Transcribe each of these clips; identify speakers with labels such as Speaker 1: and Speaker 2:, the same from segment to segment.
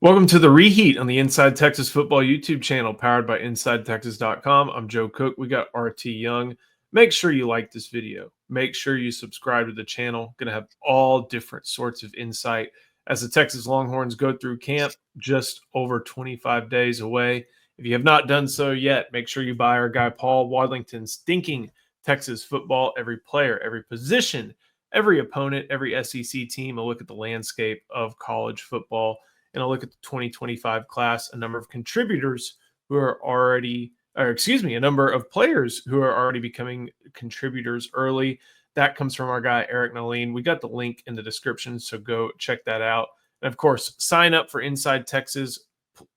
Speaker 1: Welcome to the Reheat on the Inside Texas Football YouTube channel, powered by InsideTexas.com. I'm Joe Cook. We got RT Young. Make sure you like this video. Make sure you subscribe to the channel. Going to have all different sorts of insight as the Texas Longhorns go through camp, just over 25 days away. If you have not done so yet, make sure you buy our guy Paul Wadlington's Thinking Texas Football, every player, every position, every opponent, every SEC team. A look at the landscape of college football, and I'll look at the 2025 class, a number of contributors who are already, a number of players who are already becoming contributors early. That comes from our guy, Eric Naline. We got the link in the description, so go check that out. And of course, sign up for Inside Texas.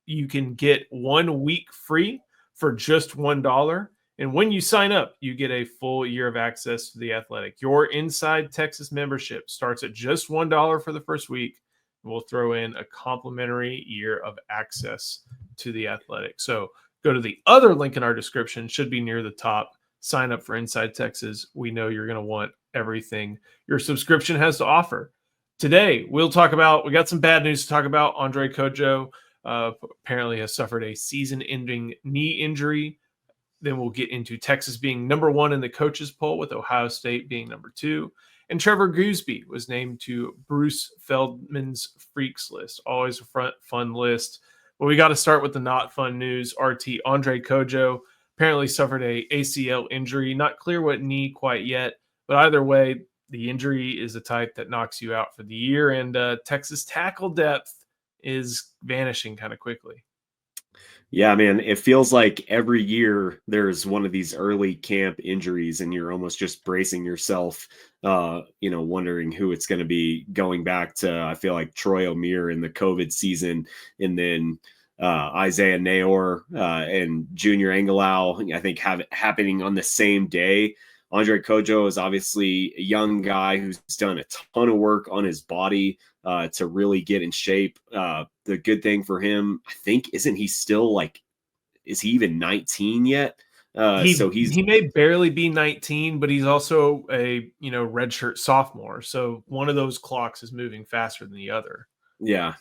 Speaker 1: You can get 1 week free for just $1. And when you sign up, you get a full year of access to The Athletic. Your Inside Texas membership starts at just $1 for the first week. We'll throw in a complimentary year of access to The Athletic. So go to the other link in our description, should be near the top. Sign up for Inside Texas. We know you're going to want everything your subscription has to offer. Today, we got some bad news to talk about. Andre Cojoe apparently has suffered a season-ending knee injury. Then we'll get into Texas being number 1 in the coaches poll, with Ohio State being number 2. And Trevor Goosby was named to Bruce Feldman's Freaks list. Always a fun list. But we got to start with the not fun news. Andre Cojoe apparently suffered a ACL injury. Not clear what knee quite yet. But either way, the injury is the type that knocks you out for the year. And Texas tackle depth is vanishing kind of quickly.
Speaker 2: Yeah, man, it feels like every year there's one of these early camp injuries and you're almost just bracing yourself, wondering who it's going to be, going back to, I feel like, Troy O'Meara in the COVID season, and then Isaiah Nayor and Junior Angelau, I think, have it happening on the same day. Andre Cojoe is obviously a young guy who's done a ton of work on his body to really get in shape. The good thing for him, I think, isn't he still is he even 19 yet?
Speaker 1: He may barely be 19, but he's also a redshirt sophomore. So one of those clocks is moving faster than the other.
Speaker 2: Yeah.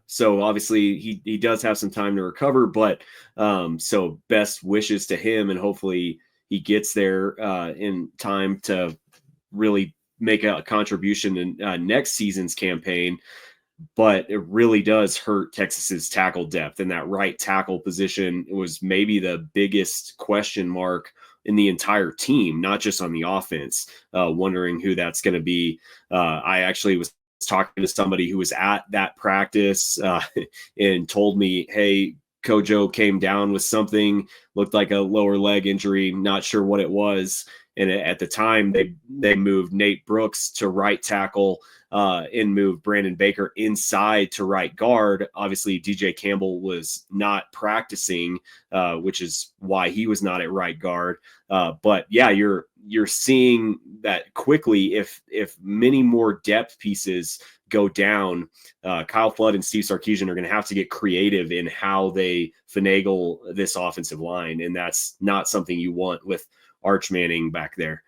Speaker 2: So obviously he does have some time to recover, but so best wishes to him, and hopefully he gets there in time to really make a contribution in next season's campaign. But it really does hurt Texas's tackle depth, and that right tackle position was maybe the biggest question mark in the entire team, not just on the offense. Wondering who that's going to be. I actually was talking to somebody who was at that practice and told me, hey, Cojoe came down with something, looked like a lower leg injury, not sure what it was. And at the time, they moved Nate Brooks to right tackle and moved Brandon Baker inside to right guard. Obviously, DJ Campbell was not practicing, which is why he was not at right guard. But yeah, you're seeing that quickly. If many more depth pieces go down, Kyle Flood and Steve Sarkisian are going to have to get creative in how they finagle this offensive line, and that's not something you want with Arch Manning back there.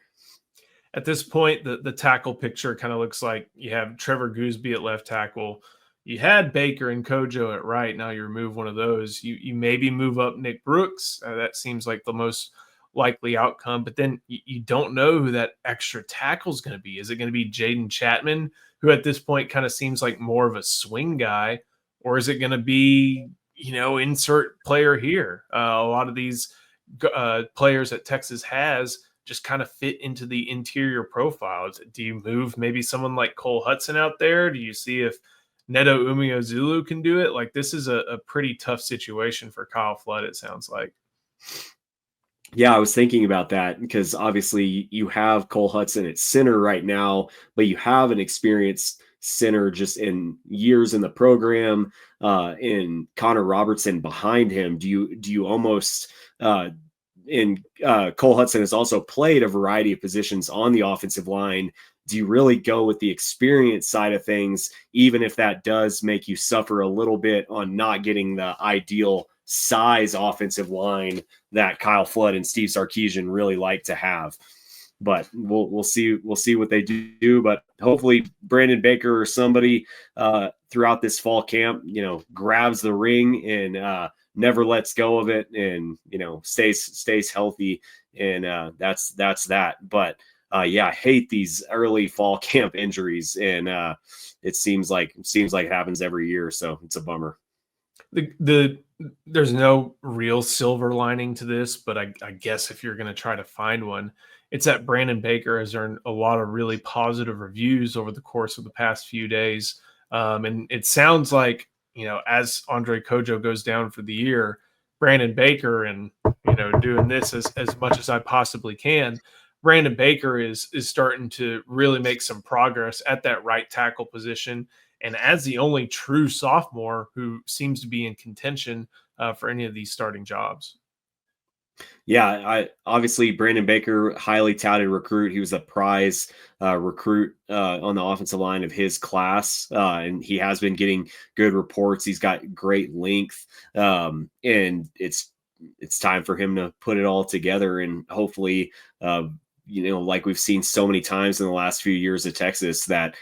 Speaker 1: At this point, the tackle picture kind of looks like you have Trevor Goosby at left tackle. You had Baker and Cojoe at right. Now you remove one of those. You maybe move up Nick Brooks. That seems like the most likely outcome. But then you don't know who that extra tackle is going to be. Is it going to be Jaden Chapman, who at this point kind of seems like more of a swing guy? Or is it going to be, insert player here? A lot of these players that Texas has just kind of fit into the interior profiles. Do you move maybe someone like Cole Hudson out there? Do you see if Neto Umeozulu can do it? Like, this is a pretty tough situation for Kyle Flood, it sounds like.
Speaker 2: Yeah, I was thinking about that because obviously you have Cole Hudson at center right now, but you have an experienced center just in years in the program, in Connor Robertson behind him. Do you almost Cole Hudson has also played a variety of positions on the offensive line. Do you really go with the experience side of things, even if that does make you suffer a little bit on not getting the ideal size offensive line that Kyle Flood and Steve Sarkisian really like to have? but we'll see what they do. But hopefully Brandon Baker or somebody throughout this fall camp, grabs the ring and never lets go of it, and stays healthy, and that's that. But I hate these early fall camp injuries, and it seems like it happens every year, so it's a bummer.
Speaker 1: There's no real silver lining to this, but I guess if you're going to try to find one, it's that Brandon Baker has earned a lot of really positive reviews over the course of the past few days. And it sounds like, as Andre Cojoe goes down for the year, Brandon Baker and, doing this as much as I possibly can, Brandon Baker is starting to really make some progress at that right tackle position. And as the only true sophomore who seems to be in contention for any of these starting jobs.
Speaker 2: Yeah, obviously Brandon Baker, highly touted recruit. He was a prize recruit on the offensive line of his class, and he has been getting good reports. He's got great length, and it's time for him to put it all together, and hopefully, like we've seen so many times in the last few years at Texas, that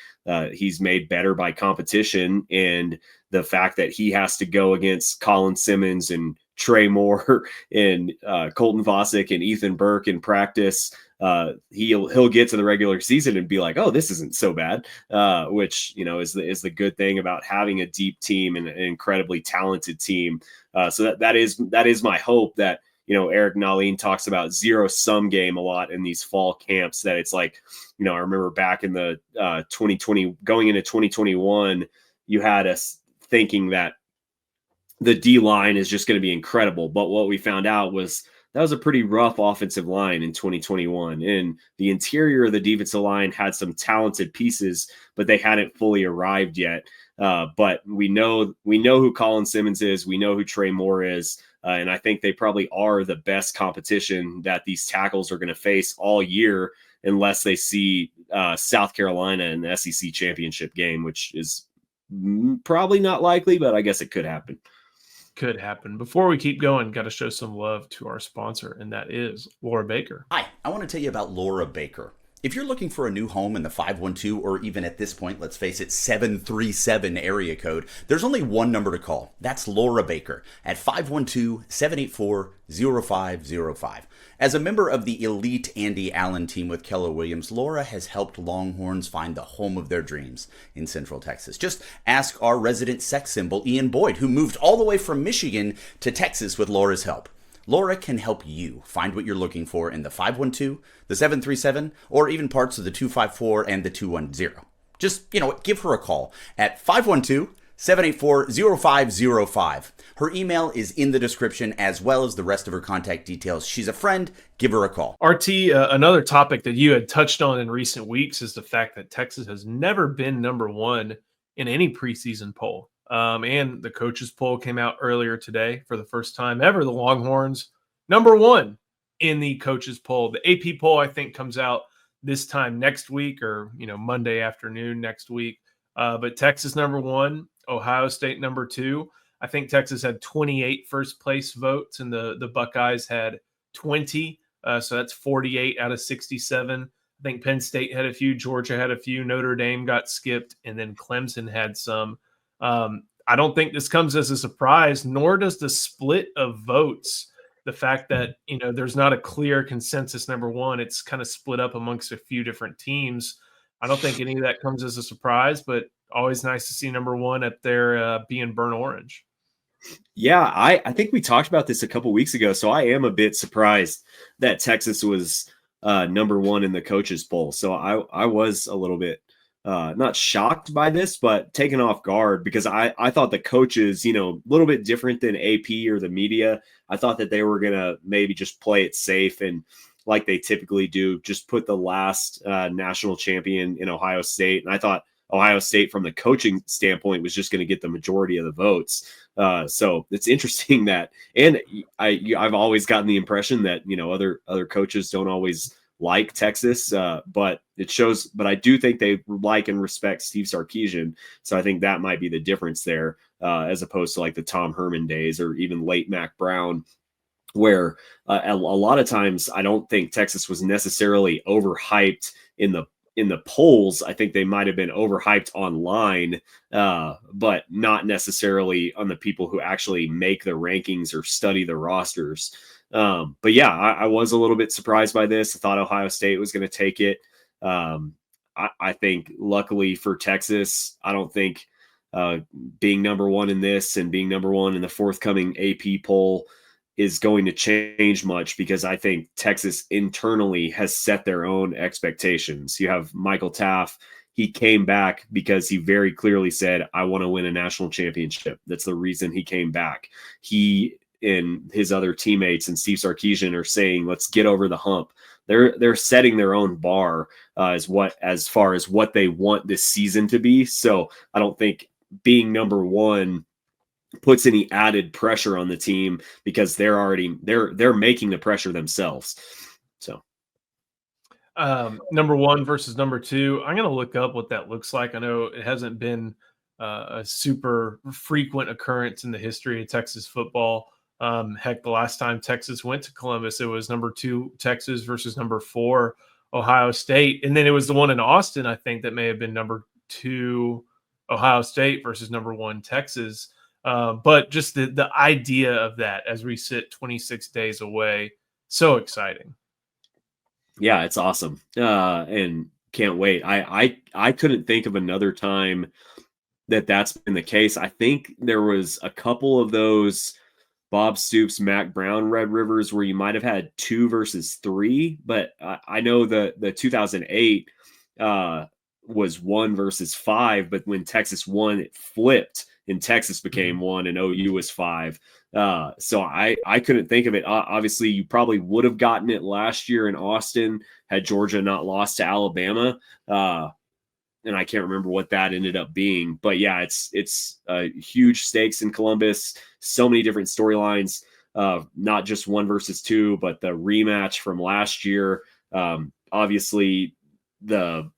Speaker 2: he's made better by competition, and the fact that he has to go against Colin Simmons and Trey Moore and Colton Vosick and Ethan Burke in practice, he'll get to the regular season and be like, oh, this isn't so bad, which is the good thing about having a deep team and an incredibly talented team. So that is my hope, that Eric Nahlin talks about zero-sum game a lot in these fall camps, that it's like, I remember back in the 2020, going into 2021, you had us thinking that the D line is just going to be incredible. But what we found out was that was a pretty rough offensive line in 2021. And the interior of the defensive line had some talented pieces, but they hadn't fully arrived yet. But we know who Colin Simmons is. We know who Trey Moore is. And I think they probably are the best competition that these tackles are going to face all year, unless they see South Carolina in the SEC championship game, which is probably not likely, but I guess it could happen.
Speaker 1: Could happen. Before we keep going, got to show some love to our sponsor, and that is Laura Baker.
Speaker 3: Hi, I want to tell you about Laura Baker. If you're looking for a new home in the 512, or even at this point, let's face it, 737 area code, there's only one number to call. That's Laura Baker at 512-784-0505. As a member of the elite Andy Allen team with Keller Williams, Laura has helped Longhorns find the home of their dreams in Central Texas. Just ask our resident sex symbol, Ian Boyd, who moved all the way from Michigan to Texas with Laura's help. Laura can help you find what you're looking for in the 512, the 737, or even parts of the 254 and the 210. Just, give her a call at 512-784-0505. Her email is in the description, as well as the rest of her contact details. She's a friend. Give her a call.
Speaker 1: RT, another topic that you had touched on in recent weeks is the fact that Texas has never been number one in any preseason poll. And the coaches poll came out earlier today. For the first time ever, the Longhorns number one in the coaches poll. The AP poll, I think, comes out this time next week, or Monday afternoon next week. But Texas number one, Ohio State number two. I think Texas had 28 first place votes, and the Buckeyes had 20. So that's 48 out of 67. I think Penn State had a few, Georgia had a few, Notre Dame got skipped, and then Clemson had some. I don't think this comes as a surprise, nor does the split of votes. The fact that, there's not a clear consensus number one, it's kind of split up amongst a few different teams. I don't think any of that comes as a surprise, but always nice to see number one up there being burnt orange.
Speaker 2: Yeah, I think we talked about this a couple weeks ago, so I am a bit surprised that Texas was number one in the coaches poll. So I was a little bit not shocked by this, but taken off guard, because I thought the coaches, a little bit different than AP or the media. I thought that they were going to maybe just play it safe and, like they typically do, just put the last national champion in Ohio State. And I thought Ohio State, from the coaching standpoint, was just going to get the majority of the votes. So it's interesting that, and I've always gotten the impression that, other coaches don't always like Texas, but it shows. But I do think they like and respect Steve Sarkisian, so I think that might be the difference there, as opposed to like the Tom Herman days or even late Mac Brown. where a lot of times I don't think Texas was necessarily overhyped in the polls. I think they might have been overhyped online, but not necessarily on the people who actually make the rankings or study the rosters. But yeah, I was a little bit surprised by this. I thought Ohio State was going to take it. I think luckily for Texas, I don't think being number one in this and being number one in the forthcoming AP poll is going to change much, because I think Texas internally has set their own expectations. You have Michael Taft. He came back because he very clearly said, I want to win a national championship. That's the reason he came back. He and his other teammates and Steve Sarkisian are saying, let's get over the hump. They're setting their own bar as far as what they want this season to be. So I don't think being number one puts any added pressure on the team, because they're making the pressure themselves. So
Speaker 1: number one versus number two, I'm going to look up what that looks like. I know it hasn't been a super frequent occurrence in the history of Texas football. Heck, the last time Texas went to Columbus, it was number 2 Texas versus number 4 Ohio State. And then it was the one in Austin, I think, that may have been number 2 Ohio State versus number 1 Texas. But just the idea of that as we sit 26 days away, so exciting.
Speaker 2: Yeah, it's awesome. And can't wait. I couldn't think of another time that's been the case. I think there was a couple of those Bob Stoops, Mac Brown, Red Rivers where you might have had 2 versus 3, but I know the 2008 was 1 versus 5, but when Texas won, it flipped and Texas became 1 and OU was 5. So I couldn't think of it. Obviously, you probably would have gotten it last year in Austin had Georgia not lost to Alabama. And I can't remember what that ended up being. But yeah, it's huge stakes in Columbus. So many different storylines, not just 1 versus 2, but the rematch from last year. Obviously, the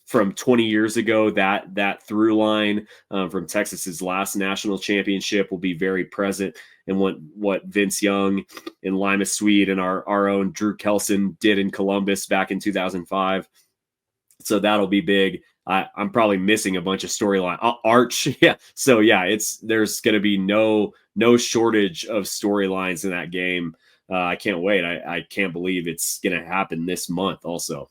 Speaker 2: from 20 years ago, that through line from Texas's last national championship will be very present in what Vince Young and Lima Swede and our own Drew Kelson did in Columbus back in 2005. So that'll be big. I'm probably missing a bunch of storyline. Arch, yeah. So yeah, there's going to be no shortage of storylines in that game. I can't wait. I can't believe it's going to happen this month. Also,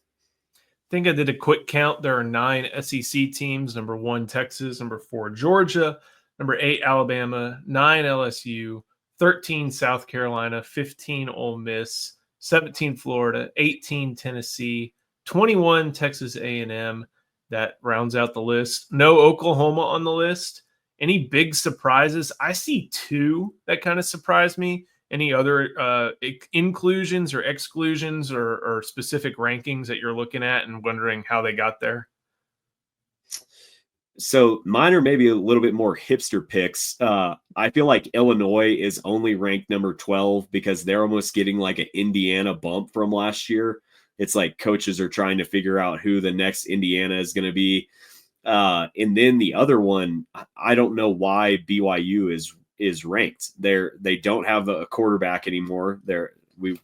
Speaker 1: I think I did a quick count. There are 9 SEC teams: number 1 Texas, number 4 Georgia, number 8 Alabama, 9 LSU, 13 South Carolina, 15 Ole Miss, 17 Florida, 18 Tennessee, 21 Texas A&M. That rounds out the list. No Oklahoma on the list. Any big surprises? I see 2 that kind of surprised me. Any other inclusions or exclusions or specific rankings that you're looking at and wondering how they got there?
Speaker 2: So mine are maybe a little bit more hipster picks. I feel like Illinois is only ranked number 12 because they're almost getting like an Indiana bump from last year. It's like coaches are trying to figure out who the next Indiana is going to be. And then the other one, I don't know why BYU is ranked. They don't have a quarterback anymore. We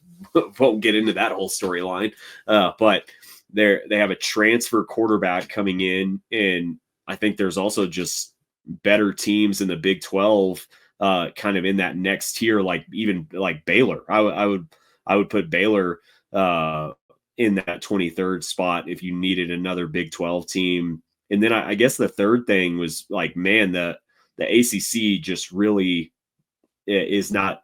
Speaker 2: won't get into that whole storyline, but they have a transfer quarterback coming in, and I think there's also just better teams in the Big 12, kind of in that next tier, like even like Baylor. I would put Baylor in that 23rd spot if you needed another Big 12 team. And then I guess the third thing was like, man, the ACC just really is not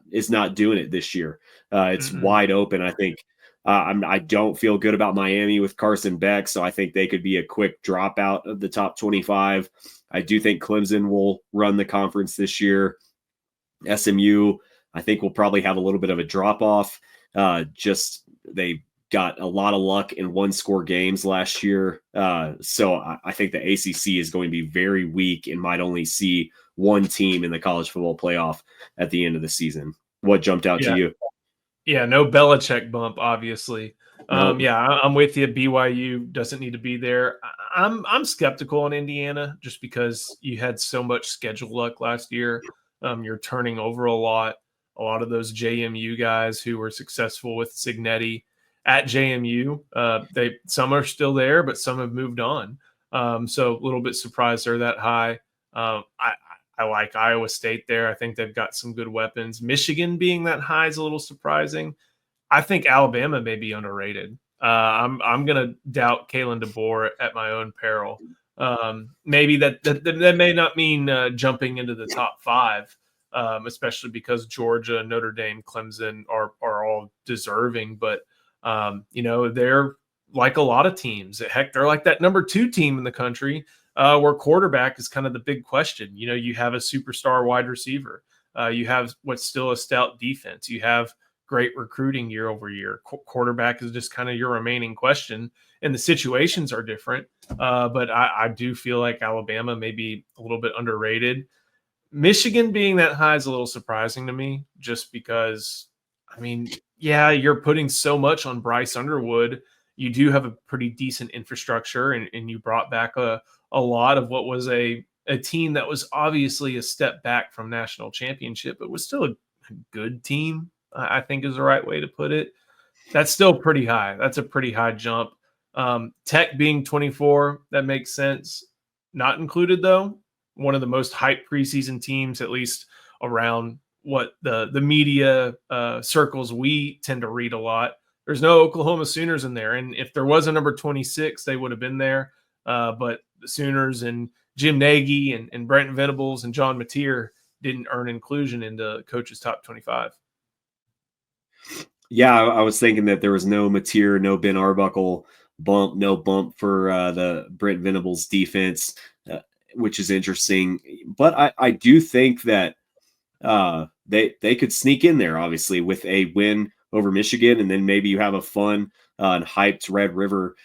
Speaker 2: doing it this year. It's wide open. I think I don't feel good about Miami with Carson Beck, so I think they could be a quick dropout of the top 25. I do think Clemson will run the conference this year. SMU, I think, will probably have a little bit of a drop off. Just they got a lot of luck in 1-score games last year. So I think the ACC is going to be very weak and might only see one team in the college football playoff at the end of the season. What jumped out to you?
Speaker 1: Yeah, no Belichick bump, obviously.
Speaker 2: Nope.
Speaker 1: Yeah, I'm with you. BYU doesn't need to be there. I'm skeptical on Indiana just because you had so much schedule luck last year. You're turning over a lot. A lot of those JMU guys who were successful with Signetti at JMU, some are still there, but some have moved on. So a little bit surprised they're that high. I like Iowa State there. I think they've got some good weapons. Michigan being that high is a little surprising. I think Alabama may be underrated. I'm going to doubt Kalen DeBoer at my own peril. Maybe that may not mean jumping into the top 5, especially because Georgia, Notre Dame, Clemson are all deserving. But they're like a lot of teams. Heck, they're like that number 2 team in the country, where quarterback is kind of the big question. You have a superstar wide receiver. You have what's still a stout defense. You have great recruiting year over year. Quarterback is just kind of your remaining question, and the situations are different. But I do feel like Alabama may be a little bit underrated. Michigan being that high is a little surprising to me, just because, you're putting so much on Bryce Underwood. You do have a pretty decent infrastructure, and you brought back a lot of what was a team that was obviously a step back from national championship, but was still a good team, I think is the right way to put it. That's still pretty high. That's a pretty high jump. Tech being 24, that makes sense. Not included, though. One of the most hyped preseason teams, at least around what the media circles we tend to read a lot. There's no Oklahoma Sooners in there. And if there was a number 26, they would have been there. But the Sooners and Jim Nagy and Brent Venables and John Mateer didn't earn inclusion into coach's top 25.
Speaker 2: Yeah, I was thinking that there was no Mateer, no Ben Arbuckle bump, no bump for the Brent Venables defense, which is interesting. But I do think that they could sneak in there, obviously, with a win over Michigan, and then maybe you have a fun and hyped Red River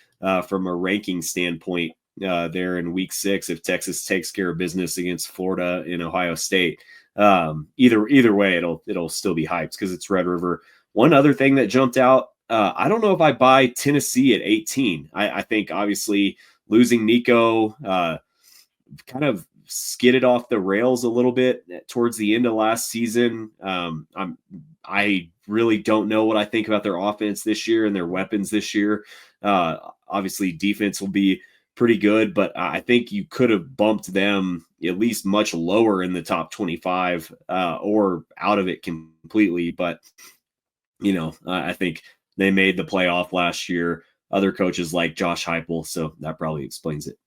Speaker 2: from a ranking standpoint there in Week 6 if Texas takes care of business against Florida and Ohio State. Either way, it'll still be hyped because it's Red River. One other thing that jumped out, I don't know if I buy Tennessee at 18. I think obviously losing Nico kind of skidded off the rails a little bit towards the end of last season. I really don't know what I think about their offense this year and their weapons this year. Obviously defense will be pretty good, but I think you could have bumped them at least much lower in the top 25 or out of it completely. But, I think they made the playoff last year. Other coaches like Josh Heupel, so that probably explains it.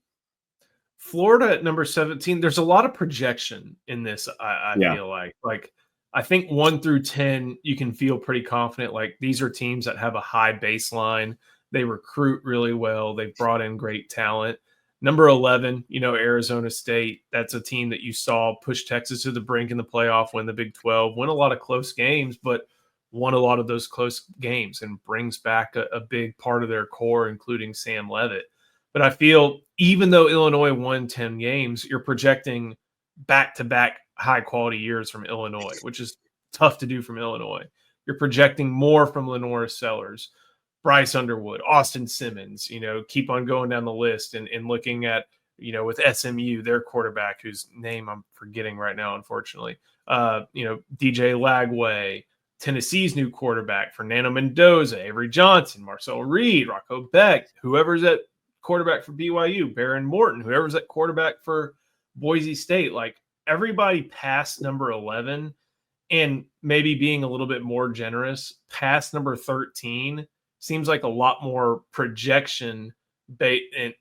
Speaker 1: Florida at number 17, there's a lot of projection in this, I feel like. Like, I think 1 through 10, you can feel pretty confident. Like, these are teams that have a high baseline. They recruit really well. They've brought in great talent. Number 11, Arizona State. That's a team that you saw push Texas to the brink in the playoff, win the Big 12, win a lot of close games, but won a lot of those close games and brings back a big part of their core, including Sam Leavitt. But I feel even though Illinois won 10 games, you're projecting back-to-back high-quality years from Illinois, which is tough to do from Illinois. You're projecting more from Lenora Sellers, Bryce Underwood, Austin Simmons, keep on going down the list and looking at, with SMU, their quarterback, whose name I'm forgetting right now, unfortunately, DJ Lagway, Tennessee's new quarterback, Fernando Mendoza, Avery Johnson, Marcel Reed, Rocco Beck, whoever's at quarterback for BYU, Baron Morton, whoever's at quarterback for Boise State, like everybody past number 11 and maybe being a little bit more generous past number 13 seems like a lot more projection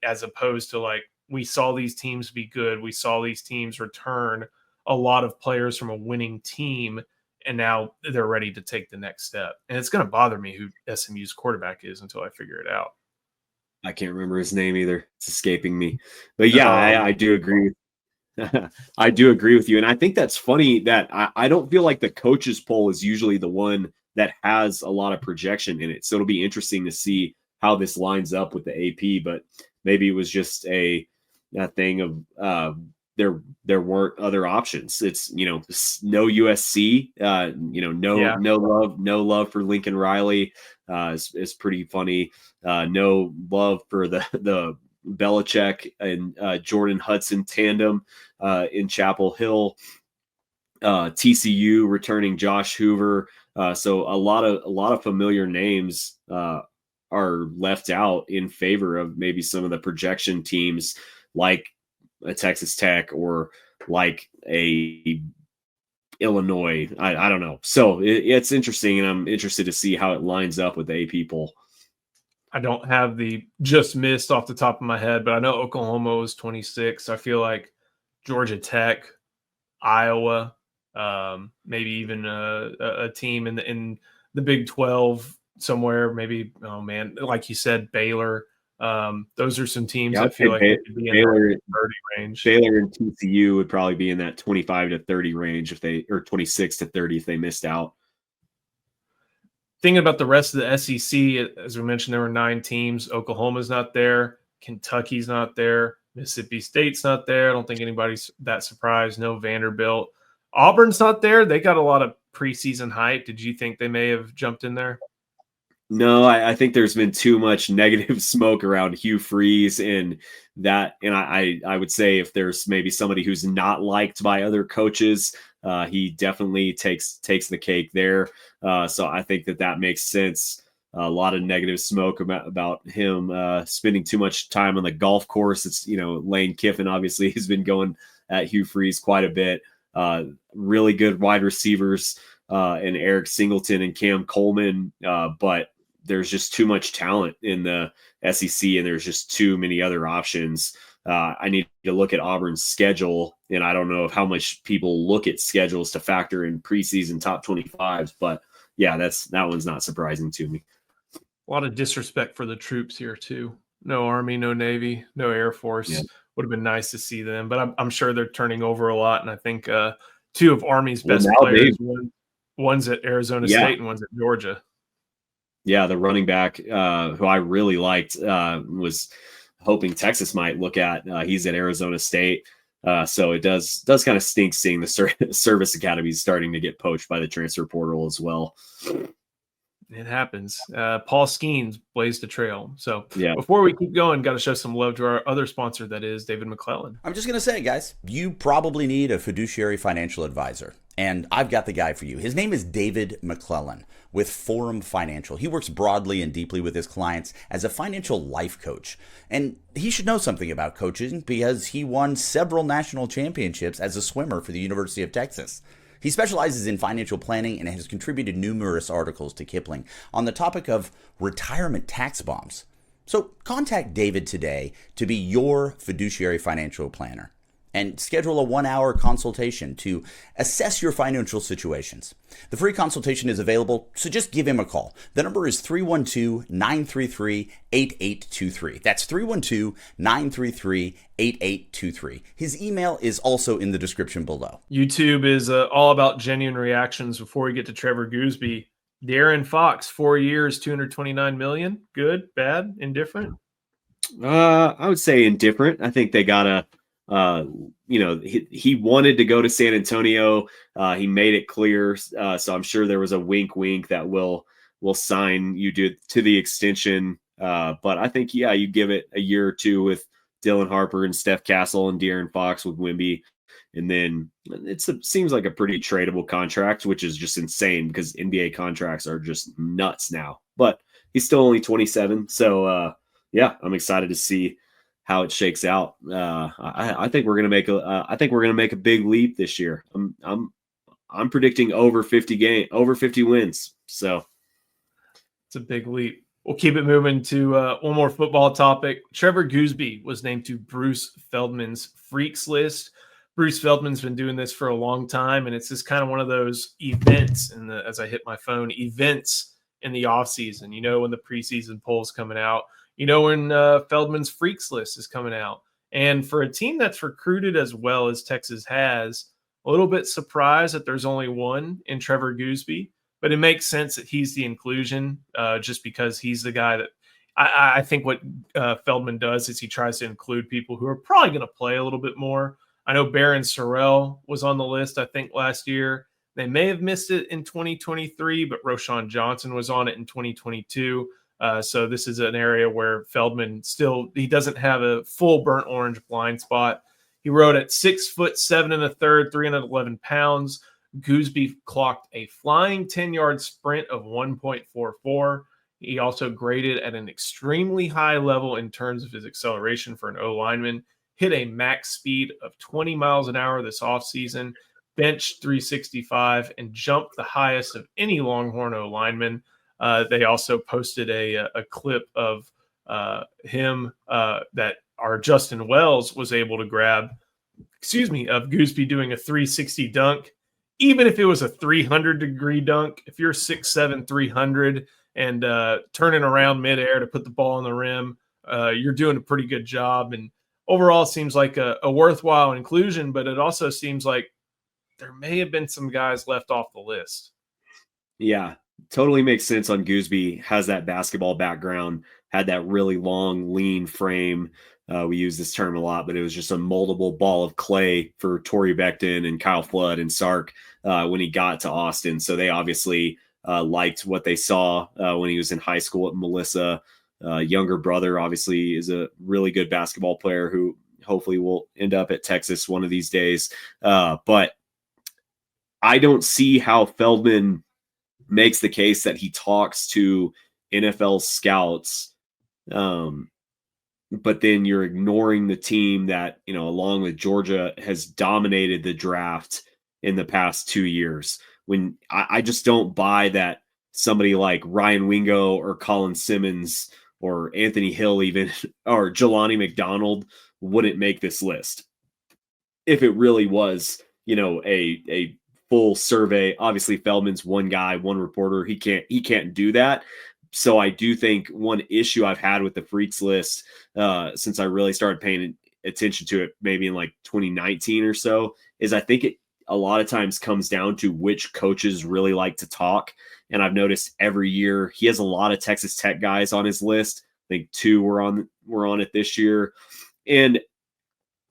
Speaker 1: as opposed to like, we saw these teams be good. We saw these teams return a lot of players from a winning team, and now they're ready to take the next step. And it's going to bother me who SMU's quarterback is until I figure it out.
Speaker 2: I can't remember his name either. It's escaping me. But yeah, I do agree. I do agree with you. And I think that's funny that I don't feel like the coaches poll is usually the one that has a lot of projection in it. So it'll be interesting to see how this lines up with the AP, but maybe it was just a thing of there weren't other options. It's, no USC, no love for Lincoln Riley. It's pretty funny. No love for the Belichick and Jordan Hudson tandem in Chapel Hill. TCU returning Josh Hoover. So a lot of familiar names are left out in favor of maybe some of the projection teams like a Texas Tech or like a Illinois. I don't know. So it's interesting, and I'm interested to see how it lines up with the AP poll.
Speaker 1: I don't have the just missed off the top of my head, but I know Oklahoma was 26. I feel like Georgia Tech, Iowa, maybe even a team in the Big 12 somewhere. Maybe, oh man, like you said, Baylor. Those are some teams that feel like they could be in the 30 range.
Speaker 2: Baylor and TCU would probably be in that 25 to 30 range or 26 to 30 if they missed out.
Speaker 1: Thinking about the rest of the SEC, as we mentioned, there were 9 teams. Oklahoma's not there. Kentucky's not there. Mississippi State's not there. I don't think anybody's that surprised. No Vanderbilt. Auburn's not there. They got a lot of preseason hype. Did you think they may have jumped in there?
Speaker 2: No, I think there's been too much negative smoke around Hugh Freeze and that. And I would say if there's maybe somebody who's not liked by other coaches, he definitely takes the cake there. So I think that makes sense. A lot of negative smoke about him spending too much time on the golf course. It's, Lane Kiffin obviously has been going at Hugh Freeze quite a bit. Really good wide receivers and Eric Singleton and Cam Coleman, but there's just too much talent in the SEC and there's just too many other options. I need to look at Auburn's schedule, and I don't know how much people look at schedules to factor in preseason top 25s, but yeah, that one's not surprising to me.
Speaker 1: A lot of disrespect for the troops here too. No Army, no Navy, no Air Force. Yeah. Would have been nice to see them, but I'm sure they're turning over a lot. And I think 2 of Army's best players, one's at Arizona State and one's at Georgia.
Speaker 2: Yeah, the running back who I really liked was hoping Texas might look at. He's at Arizona State. So it does kind of stink seeing the service academies starting to get poached by the transfer portal as well.
Speaker 1: It happens. Paul Skeens blazed the trail. So
Speaker 2: yeah.
Speaker 1: Before we keep going, got to show some love to our other sponsor, that is David McClellan.
Speaker 3: I'm just going to say, guys, you probably need a fiduciary financial advisor. And I've got the guy for you. His name is David McClellan with Forum Financial. He works broadly and deeply with his clients as a financial life coach. And he should know something about coaching because he won several national championships as a swimmer for the University of Texas. He specializes in financial planning and has contributed numerous articles to Kiplinger on the topic of retirement tax bombs. So contact David today to be your fiduciary financial planner and schedule a 1-hour consultation to assess your financial situations. The free consultation is available, so just give him a call. The number is 312-933-8823. That's 312-933-8823. His email is also in the description below.
Speaker 1: YouTube is all about genuine reactions. Before we get to Trevor Gooseby, Darren Fox, 4 years, $229 million. Good, bad, indifferent?
Speaker 2: I would say indifferent. I think they got a he wanted to go to San Antonio. He made it clear. So I'm sure there was a wink that will sign you to the extension. But I think, you give it a year or two with Dylan Harper and Steph Castle and De'Aaron Fox with Wemby. And then seems like a pretty tradable contract, which is just insane because NBA contracts are just nuts now, but he's still only 27. So I'm excited to see how it shakes out. I think we're gonna make a big leap this year. I'm predicting over 50 wins. So
Speaker 1: it's a big leap. We'll keep it moving to one more football topic. Trevor Gooseby was named to Bruce Feldman's Freaks list. Bruce Feldman's been doing this for a long time, and it's just kind of one of those events as I hit my phone, events in the offseason. When the preseason poll's coming out. When Feldman's Freaks list is coming out. And for a team that's recruited as well as Texas has, a little bit surprised that there's only one in Trevor Gooseby, but it makes sense that he's the inclusion just because he's the guy that I think what Feldman does is he tries to include people who are probably going to play a little bit more. I know Barron Sorrell was on the list, I think, last year. They may have missed it in 2023, but Roschon Johnson was on it in 2022. So this is an area where Feldman he doesn't have a full burnt orange blind spot. He rode at 6'7" 1/3", 311 pounds, Gooseby clocked a flying 10-yard sprint of 1.44. He also graded at an extremely high level in terms of his acceleration for an O lineman, hit a max speed of 20 miles an hour this offseason, benched 365, and jumped the highest of any Longhorn O lineman. They also posted a clip of him that our Justin Wells was able to grab, of Gooseby doing a 360 dunk. Even if it was a 300-degree dunk, if you're 6'7", 300, and turning around midair to put the ball on the rim, you're doing a pretty good job. And overall, it seems like a worthwhile inclusion, but it also seems like there may have been some guys left off the list.
Speaker 2: Yeah, totally makes sense on Gooseby. Has that basketball background, had that really long, lean frame. We use this term a lot, but it was just a moldable ball of clay for Torrey Becton and Kyle Flood and Sark when he got to Austin. So they obviously liked what they saw when he was in high school at Melissa. Younger brother obviously is a really good basketball player who hopefully will end up at Texas one of these days. But I don't see how Feldman makes the case that he talks to NFL scouts, but then you're ignoring the team that, along with Georgia, has dominated the draft in the past 2 years. When I just don't buy that somebody like Ryan Wingo or Colin Simmons or Anthony Hill even, or Jelani McDonald wouldn't make this list. If it really was, a full survey. Obviously Feldman's one guy, one reporter. He can't do that. So I do think one issue I've had with the Freaks list since I really started paying attention to it, maybe in like 2019 or so, is I think it a lot of times comes down to which coaches really like to talk. And I've noticed every year he has a lot of Texas Tech guys on his list. I think 2 were on it this year. And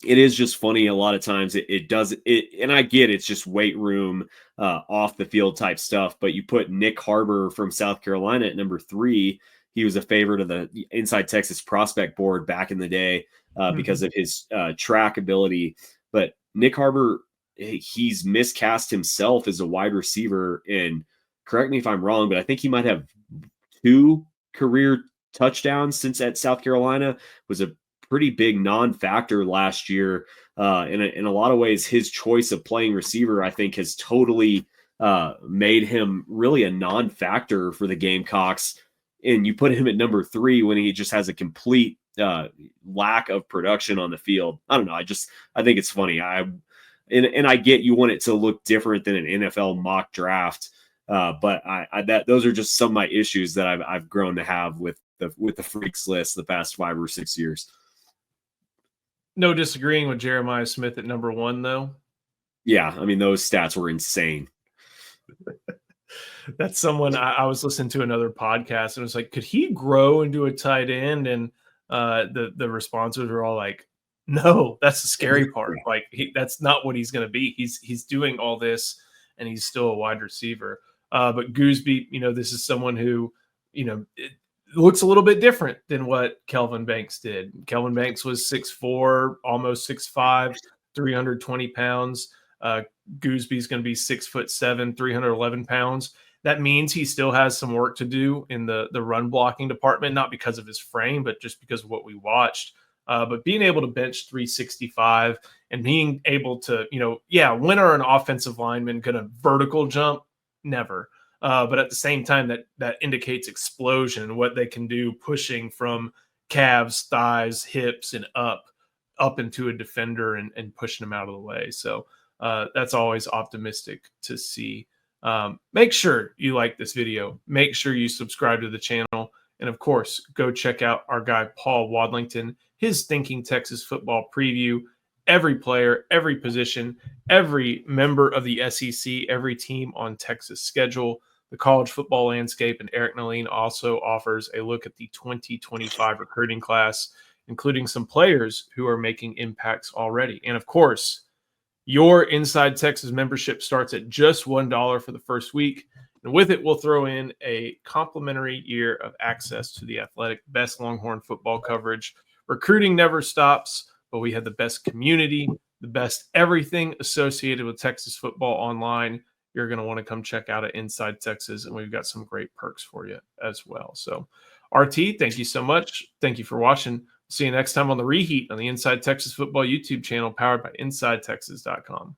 Speaker 2: it is just funny. A lot of times it does it. And I get it's just weight room, off the field type stuff, but you put Nick Harbor from South Carolina at number 3. He was a favorite of the Inside Texas prospect board back in the day because of his track ability. But Nick Harbor, he's miscast himself as a wide receiver. And correct me if I'm wrong, but I think he might have 2 career touchdowns since at South Carolina. Was a pretty big non-factor last year. In a lot of ways, his choice of playing receiver, I think, has totally made him really a non-factor for the Gamecocks. And you put him at number 3 when he just has a complete lack of production on the field. I don't know. I think it's funny. And I get you want it to look different than an NFL mock draft. But those are just some of my issues that I've grown to have with the Freaks list the past 5 or 6 years.
Speaker 1: No disagreeing with Jeremiah Smith at number 1, though.
Speaker 2: Yeah, I mean, those stats were insane.
Speaker 1: That's someone I was listening to another podcast and it was like, could he grow into a tight end? And the responses were all like, no, that's the scary part. Like that's not what he's going to be. He's doing all this and he's still a wide receiver. But Gooseby, this is someone who, it looks a little bit different than what Kelvin Banks did. Kelvin Banks was 6'4", almost 6'5", 320 pounds. Gooseby's going to be 6'7", 311 pounds. That means he still has some work to do in the run blocking department, not because of his frame, but just because of what we watched. But being able to bench 365 and being able to, when are an offensive lineman going to vertical jump? Never. But at the same time, that indicates explosion and what they can do pushing from calves, thighs, hips, and up into a defender and pushing them out of the way. So that's always optimistic to see. Make sure you like this video. Make sure you subscribe to the channel. And, of course, go check out our guy Paul Wadlington, his Thinking Texas Football preview. Every player, every position, every member of the SEC, every team on Texas schedule, the college football landscape, and Eric Naline also offers a look at the 2025 recruiting class, including some players who are making impacts already. And, of course, your Inside Texas membership starts at just $1 for the first week. And with it, we'll throw in a complimentary year of access to the Athletic best Longhorn football coverage. Recruiting never stops, but we have the best community, the best everything associated with Texas football online you're going to want to come check out at Inside Texas, and we've got some great perks for you as well. So, RT, thank you so much. Thank you for watching. See you next time on the Reheat on the Inside Texas Football YouTube channel, powered by InsideTexas.com.